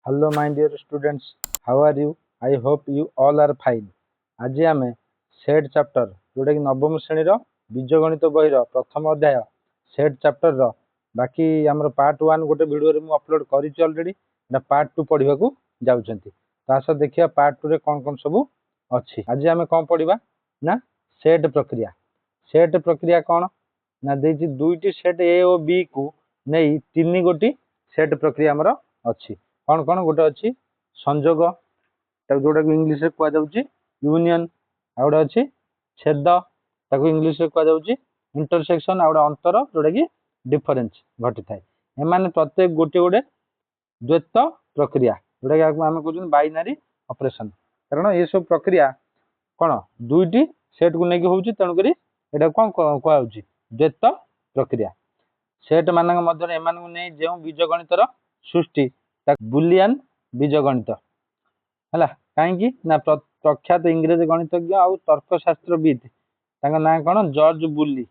Hello, my dear students. How are you? I hope you all are fine. आज आम set chapter जोटा कि नवम श्रेणी बीजगणित बही प्रथम अध्याय सेट चैप्टर बाकी आम पार्ट 1 गोटे वीडियो मुझे अपलोड करी ऑलरेडी पार्ट 2 पढ़ा जाऊँच देखिए पार्ट 2 रे कौन कौन सब अच्छी आज आम कौन पढ़ा ना सेट प्रक्रिया कौन ना देखिए दुईटी सेट ए और बी को नहीं तीन गोटी सेट प्रक्रिया आमर अच्छी कौन कौन गोटे अच्छी संजोग जोटा कि इंग्लीश कह जाऊँगी यूनियन आ गोटे अच्छी छेद ताको इंग्लीश कह जाऊँगी इंटरसेक्शन आ गोटे अंतर जोटा कि डिफरेन्स घटी थाए एम प्रत्येक गोटे गोटे द्वैत प्रक्रिया जोटा कि आम कह बाइनारी ऑपरेशन कारण ये सब प्रक्रिया कौन दुईटी सेट को लेकिन हूँ तेणुक यहाँ कौन कह द्वैत प्रक्रिया सेट मान मध्य एम जो बीजगणितर सृष्टि बुलियन बीजगणित है कहीं प्रख्यात इंग्रेज गणितज्ञ आउ तर्कशास्त्रविद ना कौन जॉर्ज बुली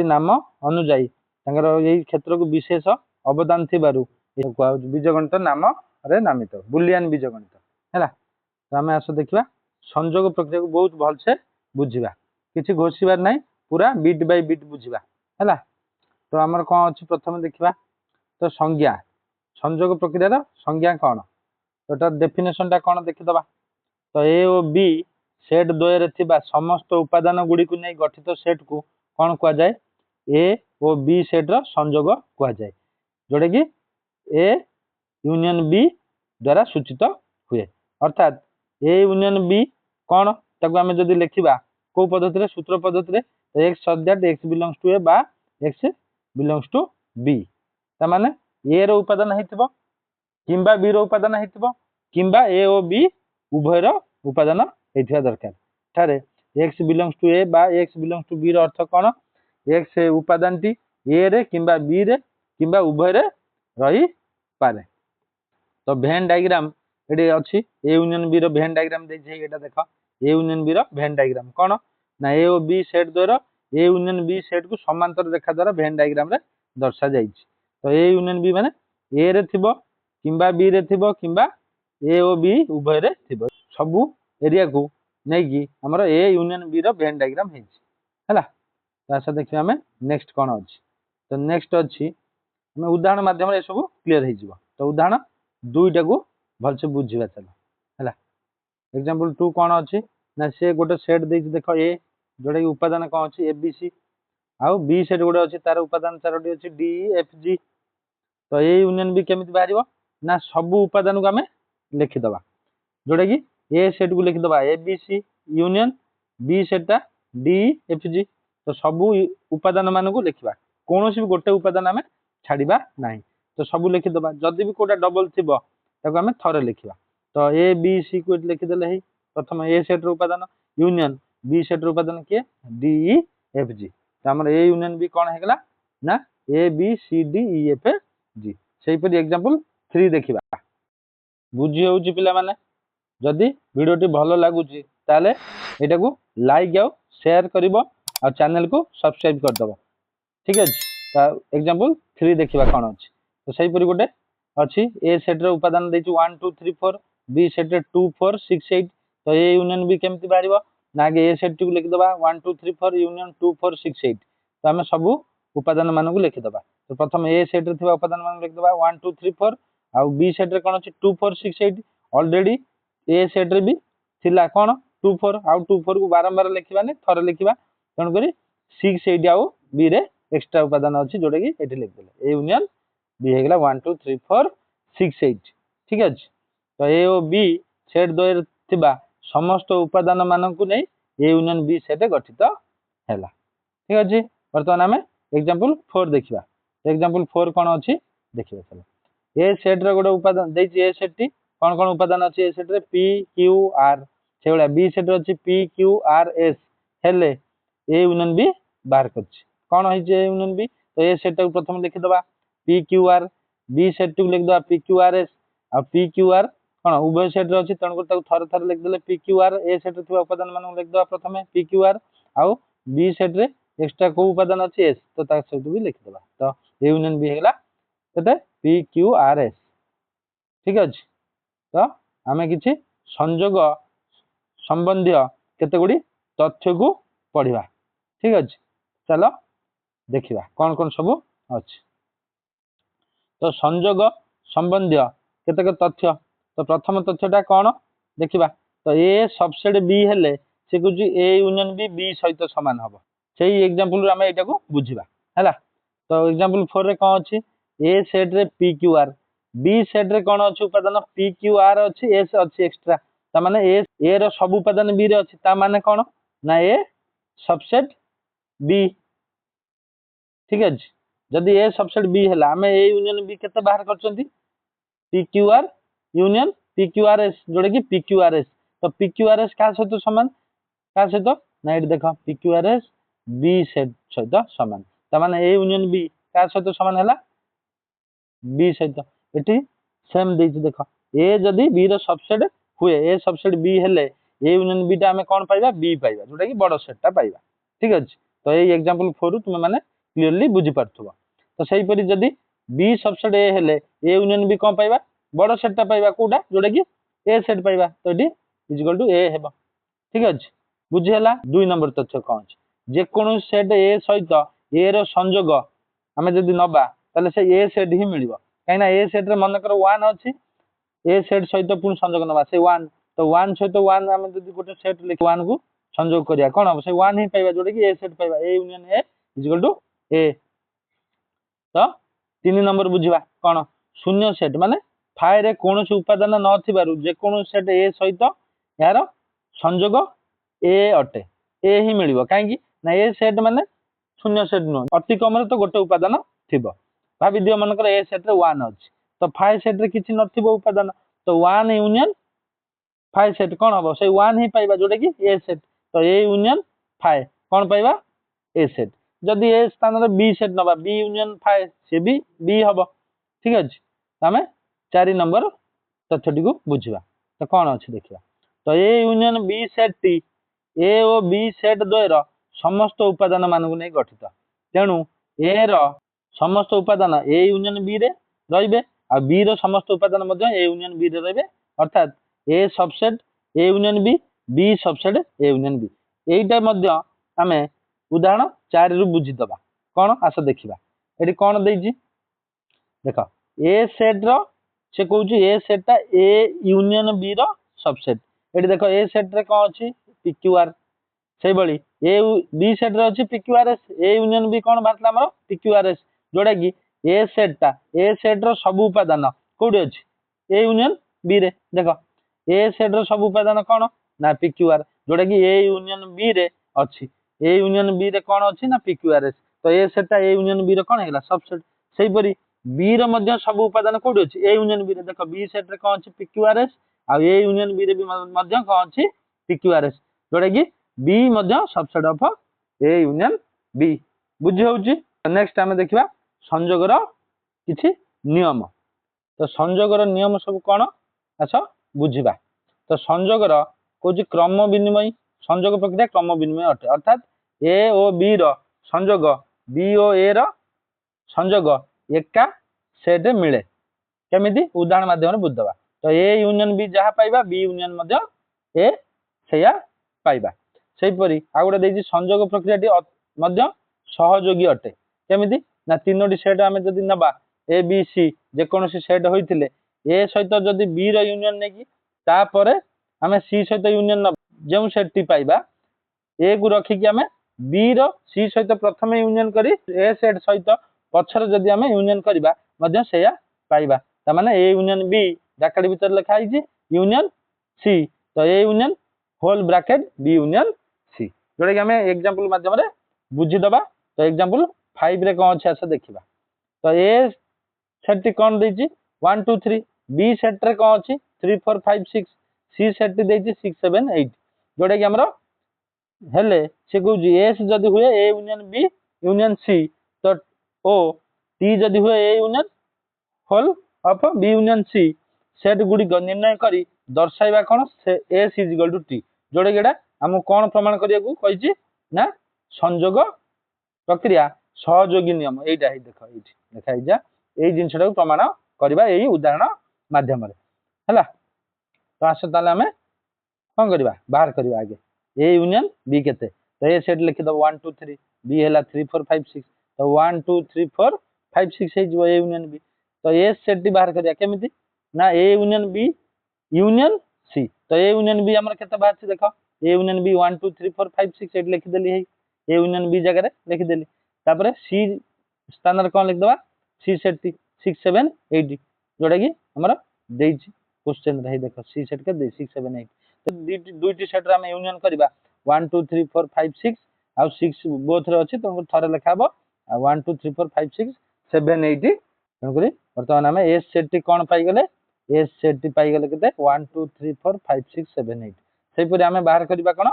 नाम अनुजाई यही क्षेत्र को विशेष अवदान थी बीजगणित नाम रे नामित बुलियन बीजगणित है तो आम आस देखा संजोग प्रक्रिया को बहुत भलसे बुझा किसी घोषार ना पूरा बिट बाय बिट बुझा है तो आमर कौन अच्छी प्रथम देखा तो संज्ञा संजोग प्रक्रिया संज्ञा कौन तो डेफिनेशन टा कौन देखीदबा तो ए और बी सेट द्वय थिबा समस्त उपादान गुड़ी को नहीं गठित सेट को कौन कह जाए ए और बी सेट रो संजोग कह जाए जोटा कि ए यूनियन बी द्वारा सूचित हुए अर्थात ए यूनियन बी कौन ताको आमे जदि लिखिबा को पद्धति रे सूत्र पद्धति रे x such that x belongs to A बा एक्स बिलोंग्स टू बी ता माने ए रो उपादान हेतिबो किंबा बी रो उपादान हेतिबो किंबा ए और बी उभयर उपादान हेतिबा दरकार ठारे एक्स बिलोंग्स टू ए बा एक्स बिलोंग्स टू बी रो अर्थ कौन एक्स उपादान टी ए रे किंबा बी रे किंबा उभय रे रही पारे तो भेन डायग्राम ये अच्छी ए यूनियन बी रो भेन डायग्राम देख देख ए यूनियन बी रो भेन डायग्राम कौन ना ए और बी सेट द्वारा ए यूनियन बी सेट को समांतर रेखा द्वारा भेन डायग्राम रे दर्शा जाइए तो ए यूनियन बी माने ए रे थिबो किंबा बी रे थिबो किंबा ए और बी उभय रे थिबो सबु एरिया को नहीं कि हमर ए यूनियन बी रो भेन डायग्राम है तासा देखिए आम नेक्स्ट कौन अच्छी तो नेक्स्ट अच्छी आम उदाहरण मध्यम ये सब क्लीयर हो तो उदाहरण दुईटा को भलसे बुझा चलो है एग्जांपल 2 कौन अच्छी ना से गोटे सेट देख ए जोटा कि उपादान कौन अच्छी ए बी सी आउ बी सेट गोटे अच्छी तार उपादान 4टी अच्छी डी एफ जी तो ए यूनियन बी केमिति बाहरिबो ना सबू उपादान को आम लिखिदबा जोटा कि ए सेट को लिखिदबा A B C union B सेटा डी एफ जी तो सबू उपादान मान को लिखा कौन भी गोटे उपादान आम छाड़ा ना तो सबू लिखिदबा जदि भी कोटा डबल थी आम थरे लिखा तो ए बी सी को लिखिदेले ही प्रथम ए सेट उपादान यूनियन बी सेट उपादान किए डी ई एफ जी तो आम ए यूनियन बी कौन है ना A B C D E F G से एग्जांपल 3 देखा बुझी होउची पिला माने जदि वीडियोटी भल लगुच ताले एटा को लाइक आउ शेयर करिवो आ चैनल को सब्सक्राइब कर दबो ठीक है एग्जांपल 3 देखिबा कोन अछि तो सही परि गोटे अछि ए सेट रे उपादान देछि 1 2 3 4 बी सेट रे 2 4 6 8 तो ए यूनियन बी केमति बारिबो ना कि ए सेट को लिखि दबा 1 2 3 4 यूनियन 2 4 6 8 तो हमें सब उपादान मान को लिखि दबा तो प्रथम ए सेट रे थिबा उपादान मान लिखि दबा 1 2 3 4 आ बी सेट रे कोन अछि 2 4 6 8 ऑलरेडी ए सेट रे भी थिला कोन 2 4 आउ 2 4 को बारंबार लिखिबाने थरे लिखिबा तण करी 6 8 आउ बी रे एक्स्ट्रा उपादान अछि जोटा कि एठी लिख देले ए यूनियन बी हे गेला 1 2 3 4 6 8 ठीक अछि तो ए और बी सेट द्वय थिबा समस्त उपादान मान को नै ए यूनियन बी सेट गठित हैला ठीक अछि वर्तमान हमें एग्जांपल 4 देखिबा एग्जांपल 4 कोन अछि देखिबा चलो ए सेट रे गोटे उपादान देछि ए सेट टी कौन कौन उपादान अच्छी ए सेट रे पी क्यू आर से भाया बी सेट अच्छी पी क्यू आर एस हेले ए यूनियन बी बाहर कर कौन है यूनियन बी तो ए सेट को प्रथम लिखिदबा P Q R B set को लिखिदबा पी क्यू आर एस आ पी क्यू आर कौन उभय सेट रे अच्छी तेणुक थर थर लिखिदेले P Q R A set थिबा उपादान मान लिखिदबा प्रथम पी क्यू आर आउ बी सेट रे एक्स्ट्रा को उपादान अच्छी एस तो ता सहित भी लिखिदबा तो ए यूनियन बी हेला केते पी क्यू आर एस ठीक अच्छे। तो आम कि संजोग संबंधी केते गुड़ी तथ्य को पढ़ा। ठीक अच्छे चलो देखा कौन कौन सब अच्छे। तो संजोग संबंधी केतेक तथ्य। तो प्रथम तथ्यटा कौन देखा। तो ए सबसेट बी हेले से कह ए यूनियन बी बी सहित सामान हम से एग्जांपल आम यहाँ को बुझा है। तो एग्जांपल 4 रे कौन अच्छी ए सेट रे P Q R B set रे कौन अच्छी उपादान पी क्यू आर अच्छी एस अच्छी एक्सट्रा ताने ए रो सब उपादान बी रे अच्छी ताने कौन ना ए सबसेट बी। ठीक अच्छे जदि ए सबसेट बी है आम ए यूनियन बी केते बाहर कर P Q R union P Q R S जोड़ा कि पी क्यू आर एस। तो पी क्यू आर एस क्या सहित सामान क्या सहित ना ये देख P Q R S B set सहित सामान ताने ए यूनियन बी क्या सहित सामान है बी सहित ये सेम देख ए जदि बी रो सबसेट हुए ए सबसेट बी हेले ए यूनियन बी टा आम कौन पाइबा बी पाइबा जोटा कि बड़ सेटटा पाइबा। ठीक अच्छे तो ये एग्जांपल 4 तुम मैंने क्लीयरली बुझी पार्थुव। तो सहीपरि जदि बी सबसेट ए हेले ए यूनियन बी कौन पाइबा बड़ सेटटा पाइबा कोटा जोटा कि ए सेट पाइबा। तो ये इक्वल टू ए हेबो। ठीक अच्छे बुझीगला। 2 नंबर तथ्य कौन अच्छे जेको सेट ए सहित ए रो संजोग आम जदि नबा ताले से ए सेट ही मिल कहीं ए सेट रे मनकर 1 अच्छी ए सेट सहित पुणी संजोग नवा से 1 तो 1 सहित 1 आम जदि गोटे सेट लिख 1 को संजोग करिया कौन हम से 1 ही पाइबा जोटा कि ए सेट पाइबा A union A equal to A. तो 3 नंबर बुझा कौन शून्य सेट माने फाइ रे कौन उपादान न जेको सेट ए सहित यार संजोग ए अटे ए ही मिल कहीं ना ए सेट माने शून्य सेट नुह अति कम तो गोटे उपादान थी भाभी दियो मनकर ए सेट रे 1 अच्छी तो फाइ सेट रे किसी नथिबो उपादान तो 1 यूनियन फाइ सेट कौन हम से 1 ही पाइबा जोटा कि ए सेट। तो ए यूनियन फाइ कौन पाइबा ए सेट जदि ए स्थान रे बी सेट नबा बी यूनियन फाइ से भी बी हम। ठीक अच्छे आम 4 नंबर तथ्यटी को बुझा। तो कौन अच्छे देखा। तो ए यूनियन बी सेट टी ए और बी सेट द्वयर समस्त उपादान मानक नहीं गठित तेणु ए रो समस्त उपादान ए यूनियन बी रे रहिबे आ बी रो समस्त उपादान मध्य ए यूनियन बी रे रहिबे अर्थात A subset A union B B subset A union B एटा मध्य आमे उदाहरण 4 रु बुझीदबा कौन आस देखा। ये कौन देछि देख ए सेट रो से कहूँ ए सेट टा ए यूनियन बी रो सबसेट ये देख ए सेट रे कौन अच्छी पी क्यू आर से भाई ए बी सेट रे अच्छी P Q R S A union B कौन बाहर आम पी क्यू आर एस जोड़ा कि ए सेट टा ए सेट रो सब उपादान कौटी अच्छी ए यूनियन बी रे देख ए सेट रो सब उपादान कौन ना पी क्यू आर जोड़ा कि ए यूनियन बी रे अच्छी ए यूनियन बी रे कौन अच्छी ना पी क्यू आर एस। तो ए सेट टा ए यूनियन बी रे कौन है सबसेट से बी रो मध्य सब उपादान कौटी अच्छी ए यूनियन बी रे देख बी सेट रे कौन अच्छी पी क्यू आर एस आ ए यूनियन बी रे भी मध्य कौन अच्छी पी क्यू आर एस जोड़ा कि बी मध्य subset of A union B बुझी होउची। नेक्स्ट आम देखा संजोगर किछि नियम। तो संजोगर नियम सब कौन आस बुझा। तो संजोगर कौन क्रम विनिमय संजोग प्रक्रिया क्रम विनिमय अटे अर्थात ए ओ बी रो संजोग बी ओ ए रो संजोग एका सेट मिले केमिति उदाहरण माध्यम बुझदबा। तो ए यूनियन बी जहाँ पाइबा बी यूनियन मध्य ए सेया पाइबा सेहीपरि आ गोटे देछि संजोग प्रक्रिया मध्य सहयोगी अटे केमिति ना 3टी सेट आम जदि नबा ए बी सी जेकोसी सेट होइतिले ए सहित जदि बी रो यूनियन नेकी तापरे आम सी सहित यूनियन जो सेट टी पाइबा ए को रखिकी आम बी रो सी सहित प्रथम यूनियन करी ए सेट सहित पछर जदि आम यूनियन करबा मध्य सेया पाइबा तामाने ए यूनियन बी ब्रैकेट भीतर लिखा है यूनियन सी। तो A union whole bracket B union C जोटा कि आम एग्जांपल माध्यम बुझीदबा। तो एग्जांपल 5 रे कौन अच्छे आस देखा। तो ए सेट टी कौन देछि 1 2 3 बी सेट रे कौन अच्छी 3 4 5 6 सी सेट टी देछि 6 7 8 जोटा कि हमर हेले से कहूँ एस जदि हुए A union B union C तो ओ टी जदि हुए A union whole of B union C set गुड़िक निर्णय करी दर्शाइबा कौन से S is equal to T जोड़ा कि आमको कौन प्रमाण करिया ना संजोग प्रक्रिया सहयोगी नियम यहीटा देख देखा जा यही जिनटा प्रमाण करवा यही उदाहरण माध्यम है। तो आस ताले आम कौन करवा बाहर करवा आगे ए यूनियन बी केते तो ए सेट लिखिदब 1 2 3 बी है 3 4 5 6 तो 1 2 3 4 5 6 ए यूनियन बी तो ए सेट टी बाहर करवा केमिति ना A union B union C तो ए यूनियन बी हमर केते बाहर देख ए यूनियन बी 1 2 3 4 5 6 एट लिखिदेली है ए यूनियन बी जगह लिखिदेली तापर सी स्थान रे कौन लिखदबा सी सेट टी 6 7 8 जोटा कि हमर देछि क्वेश्चन रे देखो सी सेट के दे 6 7 8 तो दुईटी सेट रे हम यूनियन करबा 1 2 3 4 5 6 आ 6 बोथ रे अछि तो थरे लिखाबो 1 2 3 4 5 6 7 8 तनकरी वर्तमान हम एस सेट टी कोन पाई गेले एस सेट टी पाई गेले केते 1 2 3 4 5 6 7 8 सेहि परि हम बाहर करबा कोन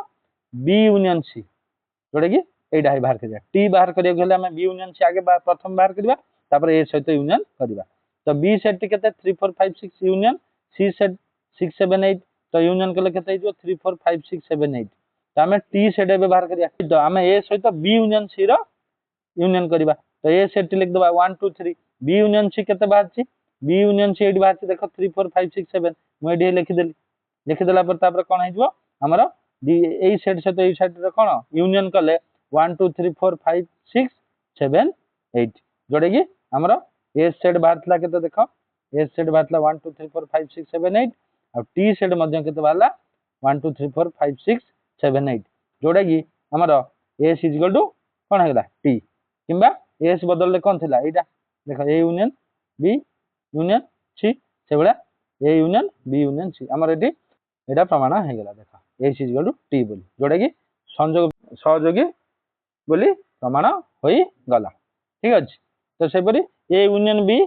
बी यूनियन सी जोटा कि एडा है बाहर करिया टी बाहर करिया गेले हम बी यूनियन सी आगे प्रथम बाहर करबा तापर ए सहित यूनियन करबा तो बी सेट टी केते 3 4 5 6 यूनियन सी सेट 6 7 8 तो यूनियन कले केते जो 3 4 5 6 7 8 तो हम टी सेट व्यवहार करिया तो हम ए सहित बी यूनियन सी रो यूनियन करबा तो ए सेट टी लिख दबा 1 2 3 बी यूनियन सी केते बाहर छी बी यूनियन सी एडी बाहर छी देखो 3 4 5 6 7 मु एडी लिखि देली लिखि देला पर तापर कोन हेजबो हमरो ए सेट सहित ए सेट रो कोन यूनियन कले 1 2 3 4 5 6 7 8 जोडे कि हमरो ए सेट बाहर थला केते देखो ए सेट बाहर थला 1 2 3 4 5 6 7 8 और टी सेट मध्य केते बाहरला 1 2 3 4 5 6 7 8 जोडे कि हमरो एस इज इक्वल टू कोन हेला टी किंबा एस बदल कोन थिला एटा देखो A union B union C से बडा A union B union C हमर एटी एटा प्रमाण हे गेला देखो S is equal to T बोली जोडे कि संयोग सहयोगी बोली प्रमाण होई गला ठीक अछि तो से परि ए यूनियन बी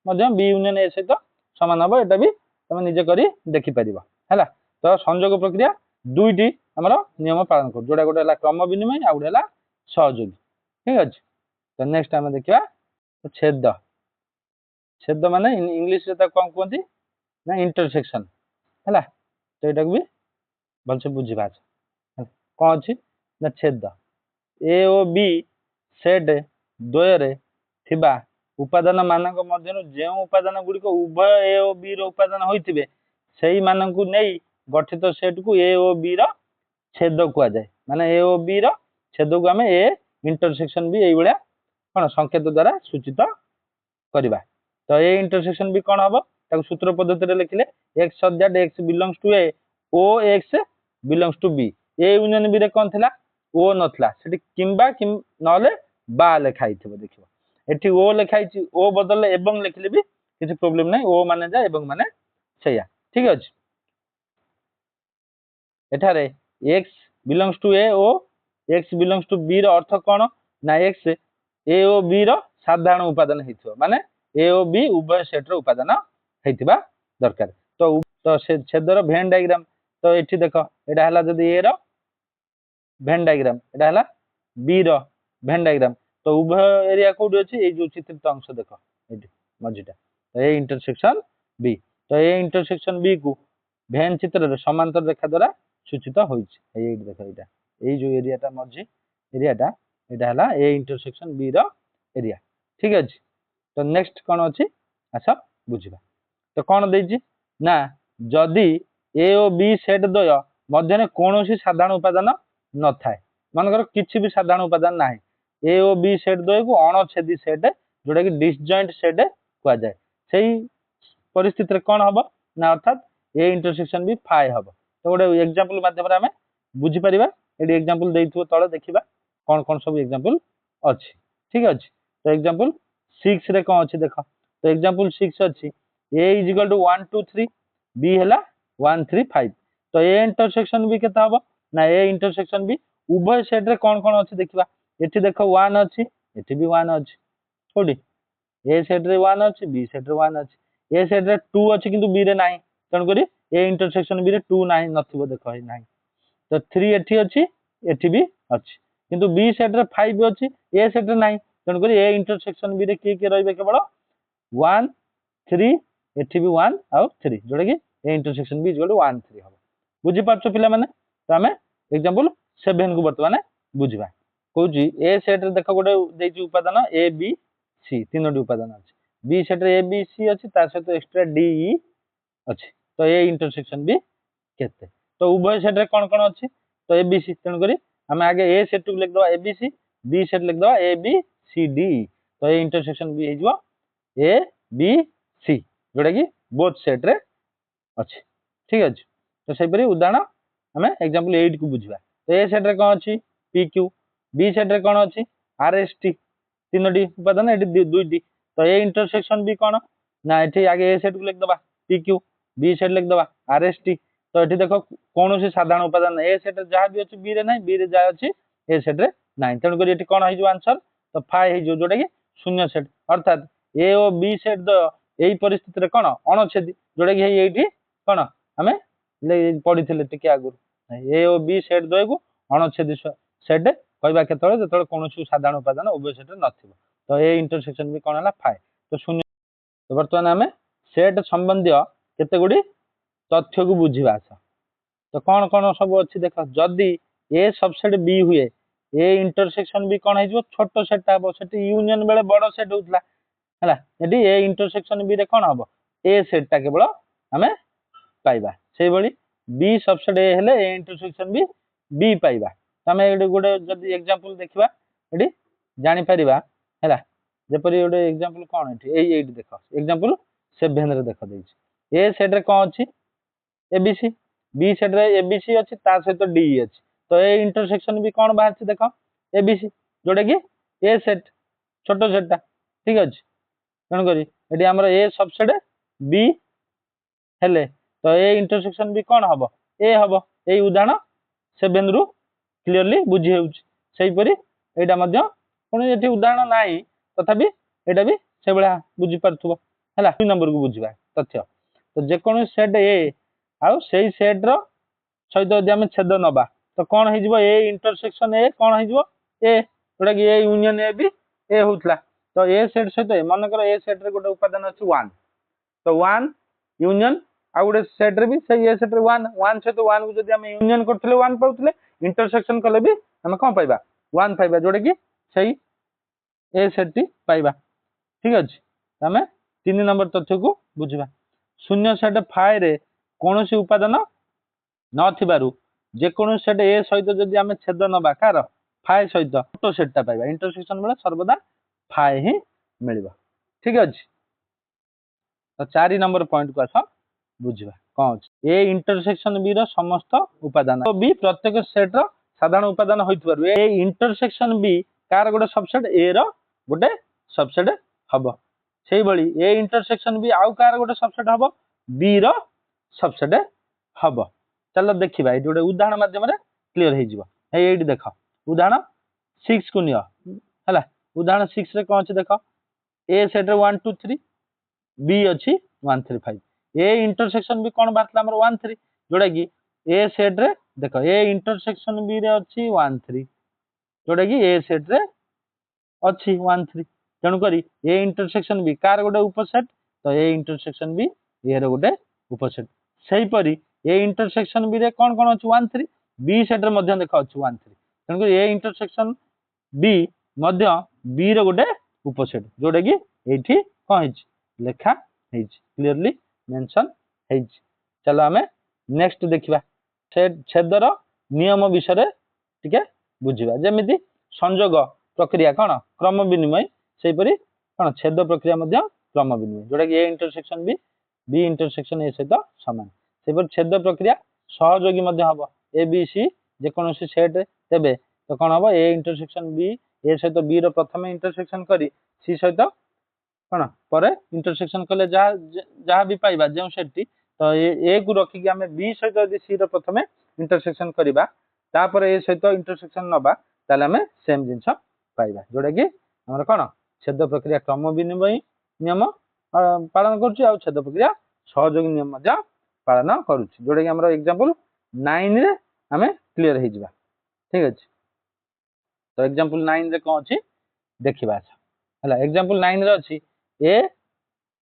मध्य बी यूनियन ए सहित समान हबो एटा भी तुम निजे करी देखि परिबा हैला तो संयोग प्रक्रिया दुईटी हमर नियम पालन कर जोडा गोटे हला क्रम विनिमय आ गोटे हला सहयोगी ठीक अछि तो नेक्स्ट हम देखिबा छेद छेद माने इंग्लिश रे त कोन कोंती ना इंटरसेक्शन हैला तो एटा भी भल से बुझिबा कोन अछि ना छेद ए ओ बी सेट द्वय थिबा उपादान मानक मध्यनु जे उपादान गुडी को उभय ए ओ बी रो उपादान होइथिबे सेही मानकु नेई गठित सेट को ए ओ बी रो छेद कुआ जाय माने ए ओ बी रो छेद को हमें ए इंटरसेक्शन भी एई बळा कोन संकेत द्वारा सूचित करबा तो ए इंटरसेक्शन भी कोन हबो ताको सूत्र पद्धति रे लिखले x such that x belongs to A ओ x belongs to B A union B रे कोन थिला ओ नथला सेठी किंबा नले बा लिखाई थिबो देखिबो एठी ओ लिखाई छि ओ बदले एवं लिखले भी किछि प्रॉब्लम नै ओ माने जा एवं माने सेया ठीक अछि एठारे x बिलोंग्स टू ए ओ x बिलोंग्स टू बी रो अर्थ कोन ना x ए ओ बी रो साधारण उपादान हेथिबो माने ए ओ बी उभय सेट रो उपादान हेथिबा दरकार तो से छेद रो वेन डायग्राम तो एठी देखो एटा हला जदी ए रो वेन डायग्राम एटा हला बी रो वेन डायग्राम तो उभय एरिया कोडी अछि ए जो चित्रित अंश देखो एठी मझिटा तो ए इंटरसेक्शन बी तो ए इंटरसेक्शन बी को वेन चित्र रे समांतर रेखा द्वारा सूचित होइछि एई देखो एटा एई जो एरियाटा मझि एरियाटा एटा हला ए इंटरसेक्शन बी रो एरिया ठीक अछि तो नेक्स्ट कोन अछि अच्छा बुझिबा तो कोन देछि ना जदी ए ओ बी सेट द्वय मध्यने कोनोसी साधारण उपादान न थाए मानकर किछि भी साधारण उपादान नाही ए ओ बी सेट द्वय को अणछेदी सेट जोटा कि डिसजॉइंट सेट कुआ जाय सेही परिस्थिति रे कोन हबो ना अर्थात ए इंटरसेक्शन भी फाय हबो तो गोटे एग्जांपल माध्यम रे हमें बुझी परिबा एडी एग्जांपल देइथबो तळे देखिबा कोन कोन सब एग्जांपल अछि ठीक अछि तो एग्जांपल 6 रे कोन अछि देखो तो एग्जांपल 6 अछि a is equal to 1 2 3 b हला 1 3 5 तो ए इंटरसेक्शन भी केता हबो ना ए इंटरसेक्शन भी उभय सेट रे कोन कोन अछि देखिबा एठी देखो 1 अछि एठी भी 1 अछि कोडी ए सेट रे 1 अछि बी सेट रे 1 अछि ए सेट रे 2 अछि किंतु बी रे नाही तन करी ए इंटरसेक्शन बी रे 2 नाही नथिबो देखो हे नाही तो 3 एठी अछि एठी भी अछि किंतु बी सेट रे 5 अछि ए सेट रे नाही तन करी ए इंटरसेक्शन बी रे के रहइबे केवल 1 3 एठी भी 1 और 3 जोडे कि A intersection B equal to 1 3 हबो बुझि पाछो पिला माने तो हमें एग्जांपल 7 को वर्तमान बुझिबा कहूची ए सेट रे देखो गोटे देछि उपादान ए बी सी तीनोटी उपादान अछि बी सेट रे ए बी सी अछि ता सहित एक्स्ट्रा डी ई अच्छी तो ए इंटरसेक्शन बी केते तो उभय सेट रे कौन कौन अच्छी तो ए बी सी तेणु करी आम आगे ए सेट को लिखिदेवा A B C B set लिखिदेवा ए बी सी डी तो ए इंटरसेक्शन बी हो ए बी सी जोटा कि बोथ सेट रे अच्छी ठीक अच्छे तो सेपरी उदाहरण आम एग्जांपल 8 को बुझा तो ए सेट रे कौन अच्छी पी क्यू बी सेट रे कौन अच्छी आर एस टी तीनोटी उपादान ये दुईटी तो ए इंटरसेक्शन बी कौन ना ये आगे ए सेट को लिखिदेवा पी क्यू बी सेट लिखिदेवा आर एस टी तो ये देख कौन सी साधारण उपादान ए सेट जहाँ भी अच्छी बी रे ना बी रे जहाँ अच्छी ए सेट रे ना तेणुक ये कौन हो आंसर तो फाइ हो जोटा कि शून्य सेट अर्थात ए और बी सेट द यही परिस्थिति कौन अणछेदी जोटा कि ये कौन आम पढ़ी टे आगुरी ए और बी सेट द्वय को अणछेदी सेट कहवा केतବେଳେ ଯେତେବେଳେ କୌଣସି ସାଧାରଣ ଉପାଦାନ ଉଭୟ ସେଟ ନଥିବ ତ ଏ ଇଣ୍ଟରସେକ୍ସନ ବି କଣ ହେଲା ଫାଇ ତ ଶୂନ୍ୟ ତ ବର୍ତ୍ତମାନ ଆମେ ସେଟ ସମ୍ବନ୍ଧୀୟ କେତେ ଗୁଡି ତଥ୍ୟକୁ ବୁଝିବା ଆସ ତ କଣ କଣ ସବୁ ଅଛି ଦେଖ ଯଦି ଏ सबसेट बी हुए ए इंटरसेक्शन भी कौन हो छोट सेट हम सेठी यूनियन बेले बड़ सेट होता है ए इंटरसेक्शन बी रे कौन हम ए सेटा केवल आम पाइबा से भली बी सबसेट ए हेले ए इंटरसेक्शन भी बी पाइबा आम गोटे जदि एग्जांपल देखा ये जापर है जपरी गोटे एग्जांपल कौन ये देख एग्जांपल 7 रे देख दे ए सेट रे कौन अच्छी एबीसी बी सेट रे एबीसी अच्छी ता सहित डी अच्छी तो ए इंटरसेक्शन भी कौन बाहर देख एबीसी जोटा कि ए सेट छोट सेटा ठीक अच्छे तेणुक ये आम ए सबसेट बी हेले तो ए इंटरसेक्शन भी कौन हम ए हम यही उदाहरण 7 रु क्लीयरली बुझी होपरी यहाँ पुणी ये उदाहरण ना तथापि यहाँ भी से भाया बुझीपार है 2 नंबर को बुझा तथ्य तो जेको सेट ए आउ से सेट रो सहित यदि आम छेद नवा तो कौन हो ए इंटरसेक्शन ए कौन हो ए जोटा कि ए यूनियन ए भी ए होता तो ए सेट सहित मनकर ए सेट रे गोटे उपादान अच्छी 1 तो 1 यूनियन आ गोटे सेट रे भी से ए सेट रे 1 सहित 1 को जब आम यूनियन करते 1 पाते इंटरसेक्शन कले भी आम कौन पाइबा 1 पाइबा जोटा कि सही ए सेट टी पाइबा ठीक अच्छे आम 3 नंबर तथ्य को बुझा शून्य सेट फाइ रे कौन सी उपादान नथिबारु जेकोन सेट ए सहित जदि आम छेद नबा कार फाइ सहित छोट सेटा पाइबा इंटरसेक्शन बेले सर्वदा फाइ ही मिलिबा ठीक अच्छे तो 4 नंबर पॉइंट को आस बुझा कौन अच्छे ए इंटरसेक्शन बी रो समस्त उपादान तो बी प्रत्येक सेट रो साधारण उपादान होइतबारु ए इंटरसेक्शन बी कार गोटे सबसेट ए रो गोटे सबसेट हबो सेही भली ए इंटरसेक्शन बी आउ कार गोटे सबसेट हबो बी रो सबसेट हबो चलो देखिबा ये गोटे उदाहरण माध्यम रे क्लियर हो जिवो एई देख उदाहरण 6 को नियो हला उदाहरण 6 रे कोन अछि देख ए सेट रे 1 2 3 बी अछि 1 3 5 ए इंटरसेक्शन बी कोन बातला हमर 1 3 जोडा कि ए सेट रे देख ए इंटरसेक्शन बी रे अछि 1 3 जोडा कि ए सेट रे अछि 1 3 तेणु करी ए इंटरसेक्शन बी कार गोटे उपसेट तो ए इंटरसेक्शन बी ए रो गोटे उपसेट सही परी ए इंटरसेक्शन बी रे कोन कोन अछि 1 3 बी सेट रे मध्य देख अछि 1 3 तेणु करी ए इंटरसेक्शन बी मध्य बी रो गोटे उपसेट जोडा कि एठी कोन हिच लेखा हिच क्लियरली मेंशन हिच चलो आमे नेक्स्ट देखिबा छेदर नियम विषय टिके बुझिबा जेमिति संयोग प्रक्रिया कोन क्रम विनिमय सेपरी कोन छेद प्रक्रिया मध्य क्रम विनिमय जोटा कि A intersection B intersection A सहित समान सेपरी छेद प्रक्रिया सहयोगी मध्य हबो ए बी सी जेकोनोसी सेट तेबे तो कोन हबो ए इंटरसेक्शन बी ए सहित बी रो प्रथम इंटरसेक्शन करी सी सहित कोन परे इंटरसेक्शन कले जहा भी पाइबा जे सेट टी तो ए को रखी कि हमें बी सहित यदि सी रो प्रथम इंटरसेक्शन करिबा तापर ए सहित इंटरसेक्शन नबा ताले हमें सेम जिंस पाइबा जोटा कि हमर कोन छेद प्रक्रिया क्रम विनिमय नियम पालन करूची आ छेद प्रक्रिया सहयोगी नियम मध्य पालन करूची जोटा कि हमर एग्जांपल 9 रे हमें क्लियर हो जिबा ठीक अछि तो एग्जांपल 9 रे कोन अछि देखिबा हला एग्जांपल 9 रे अछि A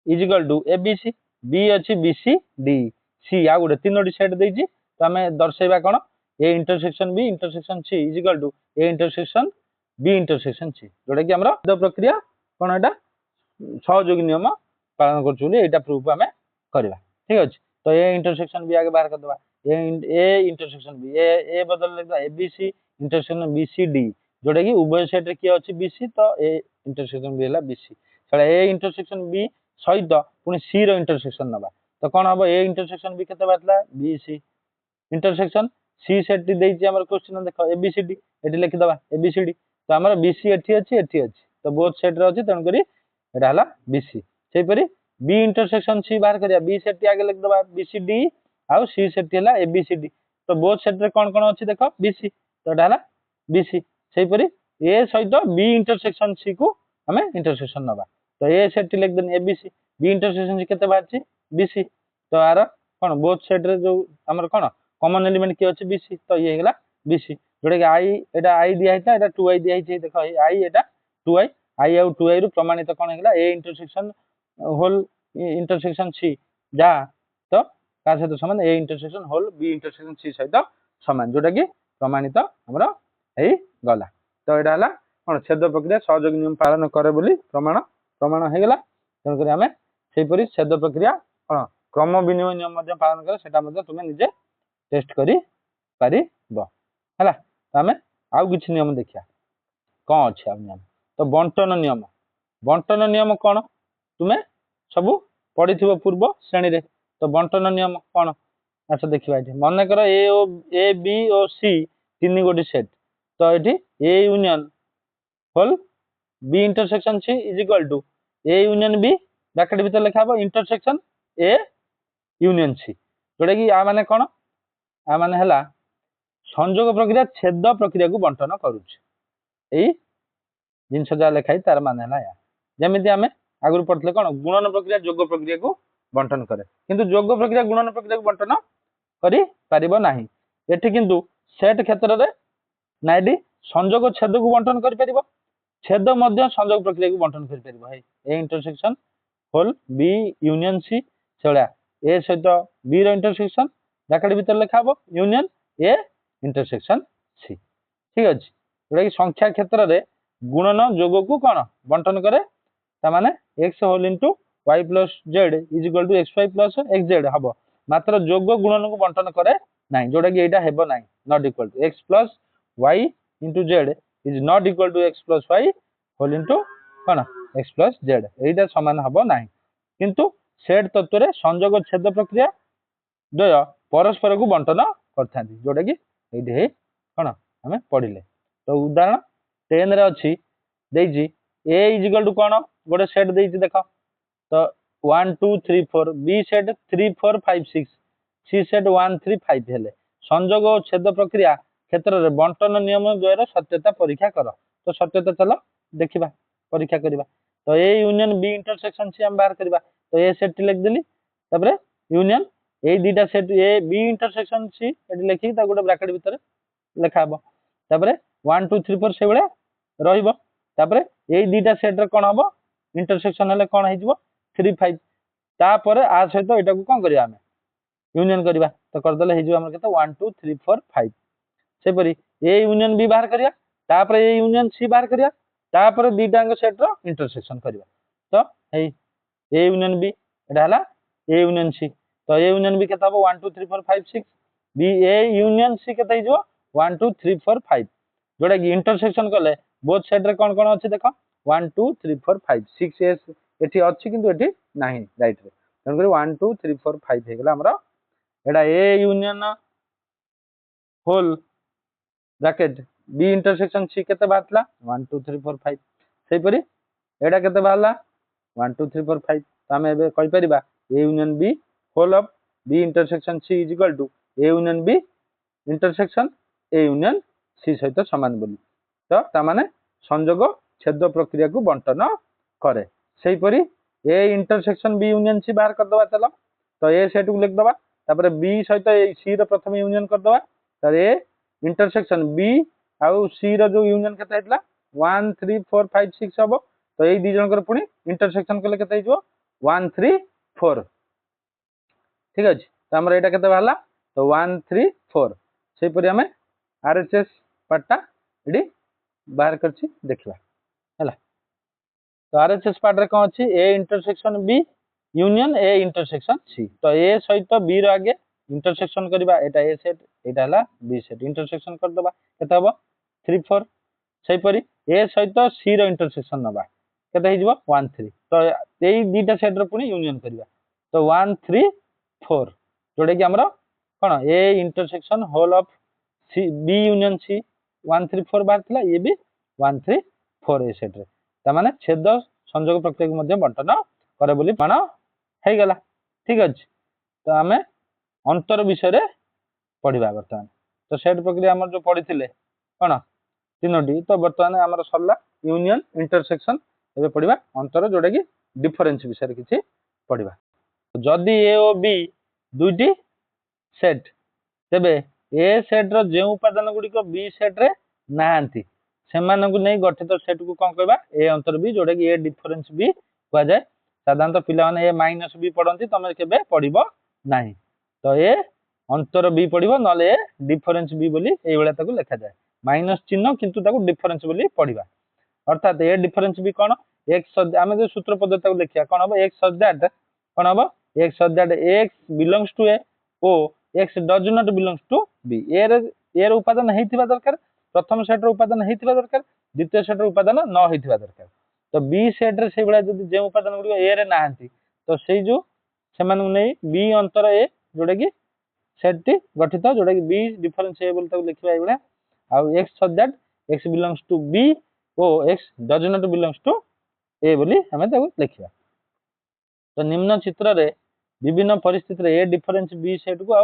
is equal to A B C B अछि बी सी डी सी आ गोटे तीनोटी सेट देछि तो हमें दर्शाइबा कोन A intersection B intersection C is equal to A intersection B intersection C जोटा कि हमर छेद प्रक्रिया कोन एटा सहयोगी नियम पालन करछु एटा प्रूफ हमें करबा ठीक अछि तो ए इंटरसेक्शन बी आगे बाहर कर दबा ए इंटरसेक्शन बी ए बदल लिखा एबीसी इंटरसेक्शन बीसीडी जोटा कि उभय साइड रे किए अछि बीसी तो ए इंटरसेक्शन बी हला बीसी छला ए इंटरसेक्शन बी सहित पुनी सी रो इंटरसेक्शन नबा तो कोन हबो ए इंटरसेक्शन बी केते बातला बीसी इंटरसेक्शन सी सेट देइछि हमर क्वेश्चन देखो एबीसीडी एटी लिखि दबा एबीसीडी तो हमर बीसी एठी अछि तो बोथ साइड रे अछि तन करी एटा हला बीसी सेहि परी बी इंटरसेक्शन सी बाहर करिया बी सेट आगे लिख दबा बीसीडी आउ सी सेट हला एबीसीडी तो बोथ साइड रे कोन कोन अछि देखो बीसी तो एटा हला बीसी सेहि परी ए सहित बी इंटरसेक्शन सी को हमें इंटरसेक्शन नबा तो ए सेट लिख देन एबीसी बी इंटरसेक्शन सी केते बाहर छी बीसी तो आर कोन बोथ साइड रे जो हमर कोन कॉमन एलिमेंट की अछि बीसी तो ये हेला बीसी जोडे कि आई एटा आई दिया हिता एटा 2i दिया हिचे देखो आई एटा 2i आई आउ 2i रु प्रमाणित कोन हेला A intersection whole intersection C जा तो का सहित समान A intersection whole B intersection C सहित समान जोटा कि प्रमाणित हमरा एई गला तो एटा हला कोन छेद प्रक्रिया सहयोग नियम पालन करे बोली प्रमाण हे गेला तन करी हमें सेहि परी छेद प्रक्रिया कोन क्रम विनिमय नियम मध्ये पालन करे सेटा मध्ये तुमे निजे टेस्ट करी पारिबो हला तो हमें आउ किछ नियम देखिया कोन अछि आ नियम तो बंटन नियम कोन तुमे सब पढ़िथिबो पूर्व श्रेणी रे तो बंटन नियम कोन अच्छा देखिबा एठी माने कर ए बी और सी तीन गोटी सेट तो एठी A union whole B intersection C is equal to A union B bracket भीतर लिखा हबो इंटरसेक्शन ए यूनियन सी जोटा कि आ माने कोन आ माने हला संयोग प्रक्रिया छेद प्रक्रिया को बंटन करूछ एई जिनस जा लिखाई तार माने हला या जेमिति हमें आगुर पढ़ले कोन गुणन प्रक्रिया योग प्रक्रिया को बंटन करे किंतु योग प्रक्रिया गुणन प्रक्रिया को बंटन करी पारिबो नाही एठी किंतु सेट क्षेत्र रे नाइडी संयोग छेद को बंटन करि परिबो छेद मध्य संयोग प्रक्रिया को बंटन करि परिबो हे A intersection whole B union C सेला ए सहित बी रो इंटरसेक्शन ब्रैकेट भीतर लिखा हबो यूनियन ए इंटरसेक्शन सी ठीक अछि जोटा कि संख्या क्षेत्र रे गुणन योग को कोन बंटन करे ता माने x whole into y plus z is equal to xy plus xz हबो मात्र योग गुणन को बंटन करे नाही जोटा कि एटा हेबो नाही not equal to x plus y into z is not equal to x plus y whole into कोन x प्लस z एटा समान हबो नाही किंतु सेट तत्व रे संयोग छेद प्रक्रिया द्वय परस्पर को बंटन करथांती जोटा कि एठी हे कोन हमें पढिले तो उदाहरण 10 रे अछि देइजी a इज इक्वल टू कोन गोटे सेट देइजी देखो तो 1 2 3 4 b सेट 3 4 5 6 c सेट 1 3 5 हेले संयोग और छेद प्रक्रिया क्षेत्र रे बंटन नियम द्वारा सत्यता परीक्षा कर तो सत्यता चलो देखिबा परीक्षा करिबा तो a union b intersection C हम बाहर करिबा तो a सेट लिख देली तबरे यूनियन ए दीटा set A B intersection C एटी लिखि ता गोटे ब्रैकेट भीतर लिखा हबो तबरे 1 2 3 4 से बळे रहिबो तबरे ए दीटा सेट रे कोन हबो इंटरसेक्शन हले कोन हे जिवो 3 5 तापर आ सहित एटा को कोन करिया हमें यूनियन करिबा तो कर देले हे जिवो हमर केते 1 2 3 4 5 से परी ए यूनियन बी बाहर करिया तापर ए यूनियन सी बाहर करिया तापर दीटांग सेट रो इंटरसेक्शन करिबा तो हे ए यूनियन बी एटा हला ए यूनियन सी तो ए यूनियन बी केता हबो 1 2 3 4 5 6 बी ए यूनियन सी केता हिजो 1 2 3 4 5 जोडा कि इंटरसेक्शन करले बोथ साइड रे कोन कोन अछि देखो 1 2 3 4 5 6 एस एठी अछि किंतु एठी नाही राइट रे तन करी 1 2 3 4 5 हे गेला हमरा एडा A union whole bracket B intersection C केते बातला 1 2 3 4 5 सेहि परी एडा केते बाहला 1 2 3 4 5 तामे एबे कहि परिबा A union B whole of B intersection C is equal to A union B intersection A union C सहित समान बोली तो ता माने संयोग छेद प्रक्रिया को बंटन करे सेहि परी A intersection B union C बाहर कर दबा चलो तो ए सेट को लिख दबा तापर बी सहित सी रो प्रथम यूनियन कर दबा तो ए इंटरसेक्शन बी आउ सी रो जो यूनियन केते हेतला 1 3 4 5 6 हबो तो ए दी जनकर पुनी इंटरसेक्शन कले केते हिजो 1 3 4 ठीक अछि तो हमर एटा केते बाहला तो 1 3 4 सेहि परी हमें आरएचएस पार्टा एडी बाहर करछि देखिबा हला तो आरएचएस पार्ट रे कोन अछि A intersection B union A intersection C तो ए सहित बी रो आगे इंटरसेक्शन करबा एटा ए सेट एटा हला बी सेट इंटरसेक्शन कर दबा केते हबो 3 4 सही परी ए सहित सी रो इंटरसेक्शन नबा केते हि जिवो 1 3 तो एई दीटा सेट रो पुनी यूनियन करबा तो 1 3 4 जोडे कि हमरा कोन A intersection whole of C B union C 1 3 4 बार थिला ये भी 1 3 4 ए सेट रे ता माने छेद संयोग प्रक्रिया को मध्ये बंटन करे बोली माना हे गला ठीक अछि तो हमें अंतर विषय रे पढ़िबा बर्तमान तो सेट प्रक्रिया हमर जो पढ़िथिले कोन तीनोटी तो बर्तमान हमर सरला यूनियन इंटरसेक्शन एबे पढ़िबा अंतर जोडे कि डिफरेंस विषय रे किछि पढ़िबा जदि ए ओ बी दुईटी सेट तेबे ए सेट रो जे उपादान गुडी को बी सेट रे नाहंती सेमानकु नै गठित सेट को कोन कहबा ए अंतर बी जोडे कि ए डिफरेंस बी कह जाय साधारणतः पिला माने ए माइनस बी पढंती तमे केबे पढिबो नाही तो ए अंतर बी पढिबो नले ए डिफरेंस बी बोली एई बेला ताकू लिखा जाय माइनस चिन्ह किंतु ताकू डिफरेंस बोली पढिबा अर्थात ए डिफरेंस बी कोन x आमे जो सूत्र पद्धति को लिखिया कोन हबो x सच दैट कोन हबो x such that x belongs to A ओ x does not belongs to B ए रो उपादान हेतिबा दरकार प्रथम सेट रो उपादान हेतिबा दरकार द्वितीय सेट रो उपादान न हेतिबा दरकार तो बी सेट रे से बेला जदी जे उपादान गुडी ए रे नाहंती तो सेई जो सेमानु नै बी अंतर ए जोडे कि सेट टी गठित जोडे कि बी डिफरेंस ए बोल ताको लिखिबा ए बेला आ x such that x belongs to बी ओ x does not belongs to a बोली हमें ताको लिखिबा तो निम्न चित्र रे विभिन्न परिस्थिति रे ए डिफरेंस बी सेट को आ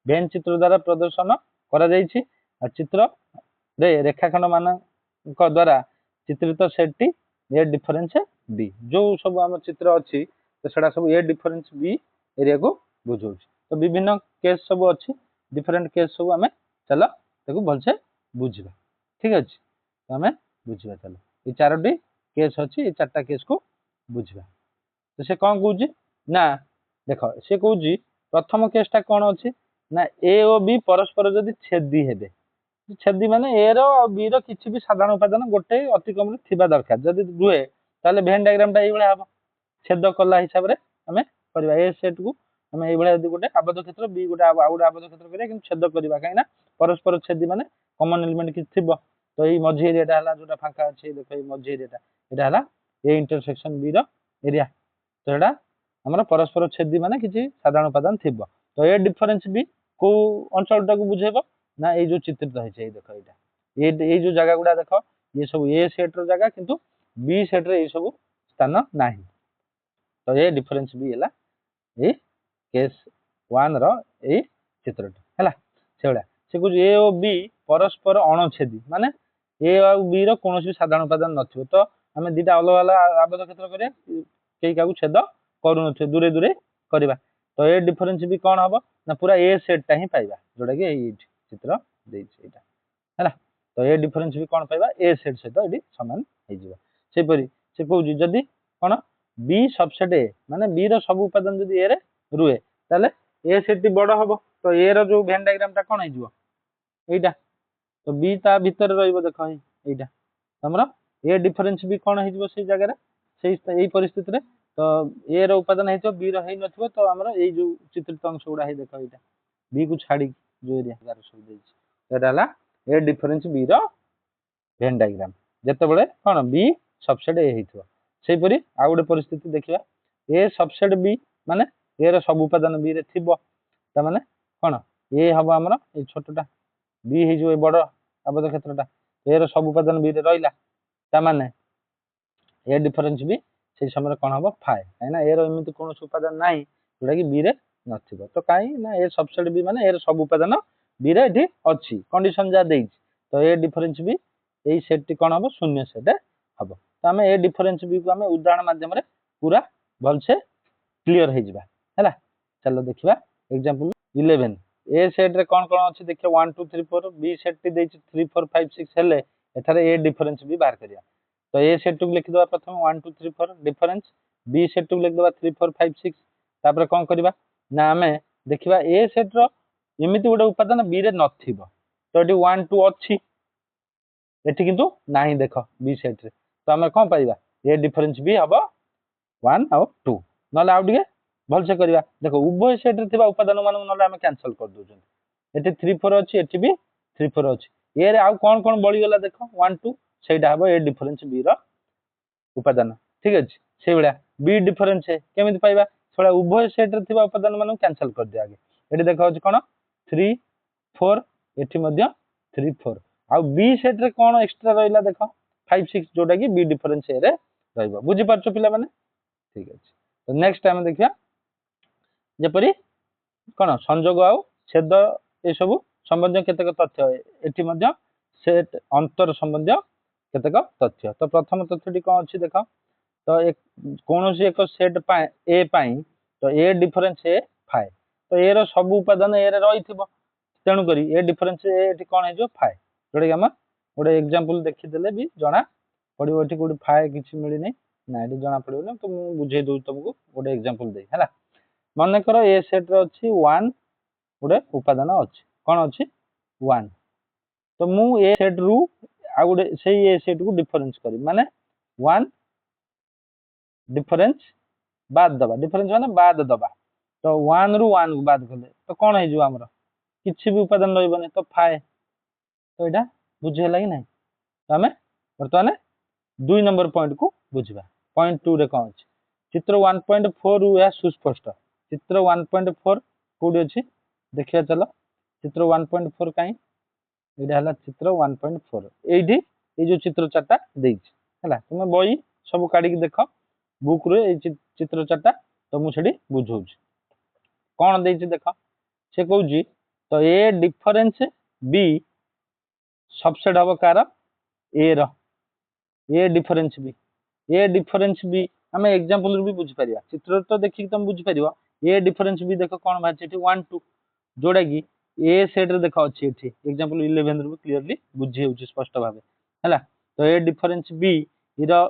वेन चित्र द्वारा प्रदर्शन करा जायछि आ चित्र रे रेखाखंड मानक द्वारा चित्रित सेट टी ए डिफरेंस बी जो सब हम चित्र अछि तो सेडा सब ए डिफरेंस बी एरिया को बुझौछि तो विभिन्न केस सब अछि डिफरेंट केस सब हमें चलो ताको भलसे बुझिबा ठीक अछि तो हमें बुझिबा चलो ए चारोटी केस अछि ए चारटा केस को बुझिबा तो से कोन कहूछि ना देखो से कहूछि प्रथम केसटा कोन अछि ना ए ओ बी परस्पर जदि छेदी हेबे छेदी माने ए रो और बी रो किछि भी साधारण उपादान गोटे अति कम रे थिबा दरकार जदि रुहे ताले भेन डायग्राम टा एई बेला हबो छेद कला हिसाब रे हमें करबा ए सेट को हमें एई बेला जदि गोटे आबद्ध क्षेत्र बी गोटे आउड आबद्ध क्षेत्र करिया कि छेद करबा काई ना परस्पर छेदी माने कॉमन एलिमेंट कि थिबो तो एई मझी एरिया हला जोटा फांका अछि देखो एई मझी एरिया एटा हला ए इंटरसेक्शन बी रो एरिया तो एटा हमर परस्पर छेदी माने किछि साधारण उपादान थिबो तो ए डिफरेंस बी को अंचलटा को बुझेबो ना ए जो चित्रित है छै देखो एटा ए जो जगह गुडा देखो ये सब ए सेट रो जगह किंतु बी सेट रे ए सब स्थान नाही तो ए डिफरेंस बी हला ए केस 1 रो ए चित्रटा हला सेबडा से कुछ ए और बी परस्पर अणछेदी माने ए और बी रो कोनोसी साधारण उपादान नथिबो तो हमें दीटा अलग अलग आबद्ध क्षेत्र करिया केई काकू छेद करू नथिबो दूरे दूरे करबा तो ए डिफरेंस भी कोन हबो ना पूरा ए सेट टा ही पाइबा जोडा कि ए चित्र देछि एटा हला तो ए डिफरेंस भी कोन पाइबा ए सेट सहित एडी समान हे जिवो से परी से कहू जदी कोन बी सबसेट ए माने बी रो सब उपादान जदी ए रे रुए ताले ए सेट टी बड़ हबो तो ए रो जो वेन डायग्राम टा कोन हे जिवो एटा तो बी ता भीतर रहइबो देखो एटा हमरा ए डिफरेंस भी कोन हे जिवो से जगह रे से एई परिस्थिति रे तो ए रो उपादान हेतो बी रो हे नथिबो तो हमरा एई जो चित्रित अंश उडा हे देखो एटा बी को छाडी जो एरिया गार सब देछि एटा हला ए डिफरेंस बी रो वेन डायग्राम जते बेले कोन बी सबसेट ए हेतो सेई परी आ गुडे परिस्थिति देखिबा ए सबसेट बी माने ए रो सब उपादान बी रे थिबो त माने कोन ए हबो हमरा ए छोटटा बी हे जो ए बड़ आबद्ध क्षेत्रटा ए रो सब उपादान बी रे रहिला त माने ए डिफरेंस बी से समय कोन हबो फाइ काइना ए रो एमिति कोनोस उपादान नाही जोडा कि बी रे नथिबो तो काई ना ए सबसेट बी माने ए रो सब उपादान बी रे एठी अछि कंडीशन जा देछि तो ए डिफरेंस बी एई सेट टी कोन हबो शून्य सेट हबो तो हमें ए डिफरेंस बी को हमें उदाहरण माध्यम रे पूरा भल से क्लियर हे जिबा हैला चलो देखिबा एग्जांपल 11 ए सेट रे कोन कोन अछि देखियो 1 2 3 4 बी सेट टी देछि 3 4 5 6 हेले एथारे ए डिफरेंस बी बाहर करिया तो ए सेट को लिख दबा प्रथम 1 2 3 4 डिफरेंस बी सेट को लिख दबा 3 4 5 6 तापर कोन करबा ना हमें देखिबा ए सेट रो एमिति गोटे उपादान बी रे नथिबो तो एटी 1 2 अछि एटी किंतु नाही देखो बी सेट रे तो हमें कोन पाइबा ए डिफरेंस बी हबो 1 और 2 नले आउ दिगे भलसे करवा देख उभय सेट रे उपादान मान आम कैंसल कर दौर ये 3 4 अच्छी एटी भी 3 4 अच्छी ये आउ कौन कौन बड़ीगला देख 1 2 से ए डिफरेन्स बी रुपादान ठीक अच्छे से भाया बी डिफरेन्स केमी पाइबा से उभय सेट रे उपादान मान कैंसल कर दिया आगे ये देखा कौन 3 4 एटी 3 4 आउ बी सेट रे कौन एक्सट्रा रहा देख 5 6 जोटा कि बी डिफरेन्स ए बुझी पार्छ पिला माने ठीक अच्छे तो नेक्स्ट आम देखिए जपरी कौन संजोग आउ छेद ये सब संबंधी केतेक तथ्य एटी सेट अंतर संबंधी केतेक तथ्य तो प्रथम तथ्यटी कौन अच्छी देख तो कौन एक सेट ए तो ए डिफरेन्स ए फाए तो ए सब उपादान ए रही तेणुक ए डिफरेन्स ए कौन हो फाए जोटा कि आम गोटे एग्जांपल देखीदे भी जना पड़ो ये गोटे फाए कि मिलनी ना ये जना पड़ो तो मुझे बुझे दूँ तुमको गोटे एग्जांपल दे है मन कर ए सेट रे अच्छी 1 गोटे उपादान अच्छी कौन अच्छी 1 तो मु ए सेट रु आ गोटे से ए सेट को डिफरेन्स करी माने 1 डिफरेन्स बाद दबा डिफरेन्स माने बाद दबा तो 1 रु 1 को बाद कले तो कौन हो आमर किसी भी उपादान रही तो फाए तो यहाँ बुझेगा कि ना तो आम बर्तमान 2 नंबर पॉइंट को बुझा पॉइंट 2 रे कौन अच्छी चित्र 1.4 रु यह सुस्पष्ट चित्र 1.4 कौटी अच्छी देखिए चलो चित्र 1.4 कहीं यहाँ चित्र 1.4 ये जो चित्र चार्टा है तुम बही सब काढ़ देख बुक रे चित्र चार्टा तो मुझे बुझाऊँ कौन दे देख से कौच तो ए डिफरेन्स बी सबसेट हम कार ए डिफरेन्स बी आम एग्जांपल भी बुझीपर चित्र तो देखिए तुम बुझीपर ए डिफरेन्स बी देख कौन बाहर 1 2 जोड़ा कि ए सेट रे देख अच्छी एग्जांपल 11 रू क्लीयरली बुझी हो स्पष्ट भाव है तो ए डिफरेन्स बी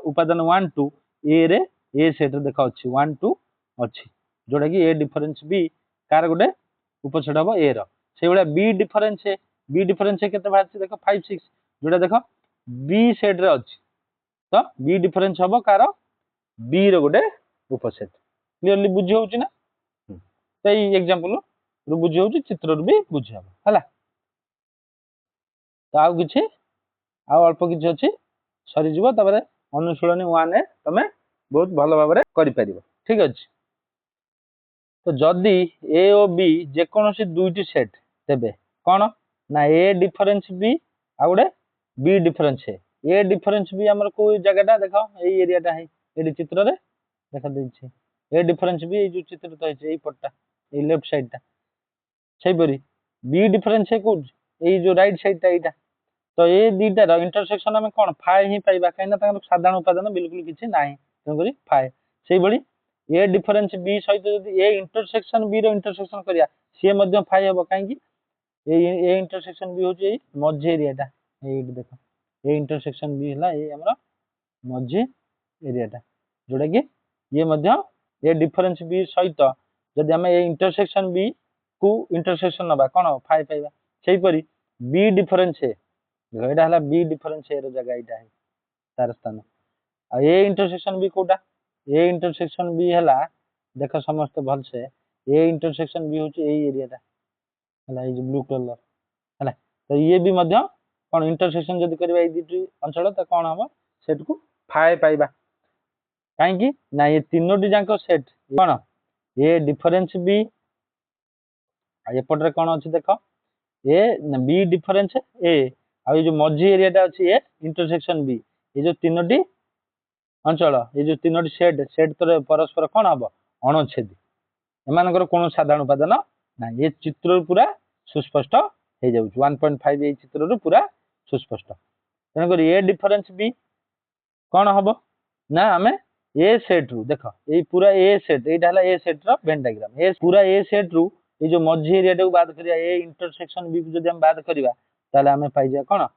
उपादान 1 2 ए रे ए सेट रे देख अच्छी 1 2 अच्छी जोड़ा कि ए डिफरेन्स बी कार गोटे उपसेट हम ए से भाया बी डिफरेन्स केते बाहर देख 5 6 जोड़ा देख बी सेट रे अच्छी तो बी डिफरेन्स हम कार बी रो गोटे उपसेट क्लीयरली बुझी हो ना तो ये एग्जांपल बुझी हो चित्र भी बुझी हम है तो आउ कि अल्प किसी अच्छी सरीज अनुशीलनी 1 तुम बहुत भल भाव कर ठीक अच्छे तो जदि ए और बी जेकोसी दुईटी सेट तेबे कौन ना ए डिफरेन्स बी आ गोटे B difference A difference B आमर को जगह देख ये एरियाटा है ये चित्र रे देखा देछि ए डिफरेन्स बी ये जो चित्र तो है पट्टा ये लेफ्ट साइड से बी डिफरेन्स कौन ये जो राइट साइड यहाँ तो ये दुईटार इंटरसेक्शन आम कौन फाए ही पाइबा कहीं साधारण उपादान बिल्कुल किसी ना तेणुक फाए से भाई ए डिफरेन्स बी सहित ए इंटरसेक्शन बी रो इंटरसेक्शन करिया सी फाए हम कहीं ए इंटरसेक्शन बी हूँ मझी एरियाटा ये देख ए इंटरसेक्शन बी है ये आम मझी एरियाटा जोटा कि ये डिफरेन्स बी सहित जदि आम ए इंटरसेक्शन बी को इंटरसेक्शन नवा कौन फाए पाइबा से बी डिफरेन्स यहाँ है बी डिफरेन्स ए जगह यहाँ है तार स्थान ए इंटरसेक्शन बी कौटा ए इंटरसेक्शन बी है देख समस्त भलसे ए इंटरसेक्शन बी हूँ यही एरियाटा है ब्लू कलर है तो ये भी कौन इंटरसेक्शन जब करवा दुटी अंचल तो कौन हम सेट को फाए पाइबा कहीं ना ये तीनोटी जाक सेट कौन ए डिफरेन्स बी एपटे कौन अच्छे देख ए बी डिफरेन्स ए आ जो मझी एरियाटा अच्छी ए इंटरसेक्शन बी ये जो तीनोटी अंचल ये जो तीनोटी सेट सेट तो परस्पर कौन हम अणुच्छेदी एम कौन साधारण उपादान ना ये चित्र पूरा सुस्पष्ट हो जाऊँ 1.5 ये चित्र पूरा सुस्पष्ट तेणुक ए डिफरेन्स बी कौन हम ना आम ए सेट रु देख ये पूरा ए सेट यहाँ ए सेट वेन डायग्राम ए पूरा ए सेट रु ये जो मझी एरिया को बाद करिया ए इंटरसेक्शन बी को जब हम बाद करवा ताले आम पाइजा कौन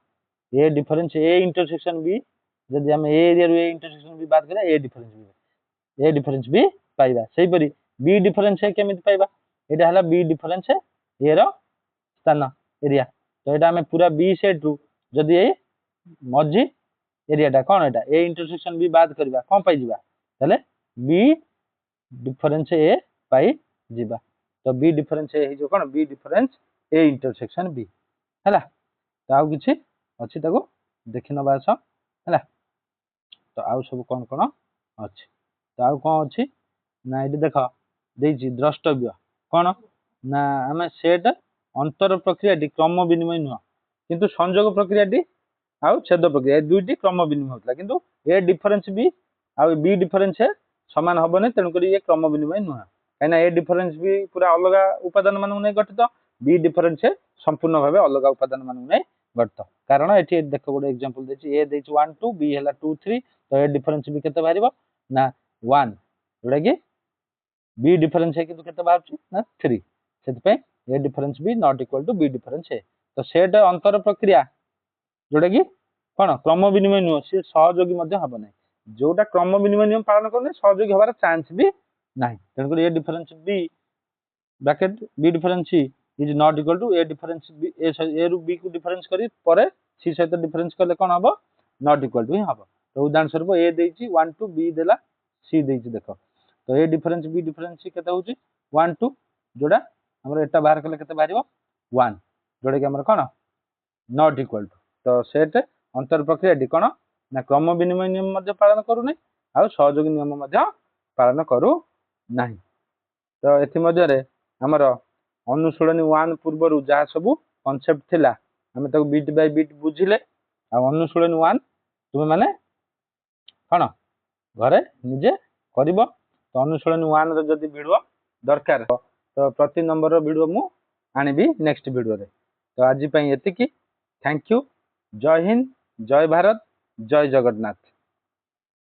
A difference A intersection B जब आम A area A intersection B बाद करिया ए डिफरेन्स बी पाइबा से बी डिफरेन्स केमी पाइबा यहाँ है बी डिफरेन्स ए रो स्थान एरिया तो यहाँ आम पूरा बी सेट रु जदि ए मझी एरियाटा कौन यहाँ ए इंटरसेक्शन बी बाद करवा कौन पाइबा ताले बी डिफरेन्स ए पाई जिबा। तो बी डिफरेंस ए जो कौन B difference A intersection B है। तो आउ किछि अछि ताको देखि नबा आस है। तो आउ सब कौन कौन अच्छे तो आउ कौन अच्छी ना ये देख देछि द्रष्टव्य कौन ना आम सेट अंतर प्रक्रिया क्रम विनिमय नुह किंतु संयोग प्रक्रिया आउ छेद प्रक्रिया दुईटी क्रम विनिमय होता किंतु ए डिफरेंस बी आउ बी डिफरेंस ए समान हेनी तेणुक ये क्रम विनिमय नुह कहीं ए डिफरेंस भी पूरा अलग उपादान मान नहीं गठित बी डिफरेंस ए संपूर्ण भाव अलग उपादान मान नहीं गठित कारण ये देख गोटे एग्जांपल देछि ए देछि 1 2 बी है 2 3 तो ए डिफरेंस भी केते बाहर ना 1 जोड़ा कि बी डिफरेंस है किंतु केते बाहर ना 3 से A difference B not equal to B difference है। तो सेट अंतर प्रक्रिया जोटा कि कौन क्रम विनिमय नुह सी सहयोगी हम ना जोटा क्रम विनिमय नियम पालन करने सहयोगी हमार चांस भी ना तेणुक A difference B bracket B difference C is not equal to A difference B A रु बी को डिफरेंस करी परे सी सहित डिफरेंस कले कौन हम नॉट इक्वल टू ही हम। तो उदाहरण स्वरूप ए देछि 1 2 बी देला सी देछि देख तो ए डिफरेंस बी डिफरेंस सी केते होछि 1 2 जोड़ा हमर एटा बाहर कले केते बाहरिबो 1 जोड़ा कि हमर कोन नॉट इक्वल टू। तो सेट अंतर प्रक्रिया कौन ना क्रम विनिमय नियम मध्य पालन करू नहीं आ सहयोगी नियम मध्य पालन करू नहीं। तो एथि मध्य हमर अनुशीलनी 1 पूर्व जहाँ सब कॉन्सेप्ट थिला आम ताको बीट बाय बीट बुझिले आ अनुशीलनी 1 तुम माने कौन घरे निजे करिवो। तो अनुशीलनी 1 रो जदि वीडियो दरकार तो प्रति नंबर रो वीडियो मु आनिबी नेक्स्ट वीडियो रे। तो आज पई एतिकी थैंक यू जय हिंद जय भारत जय जगन्नाथ।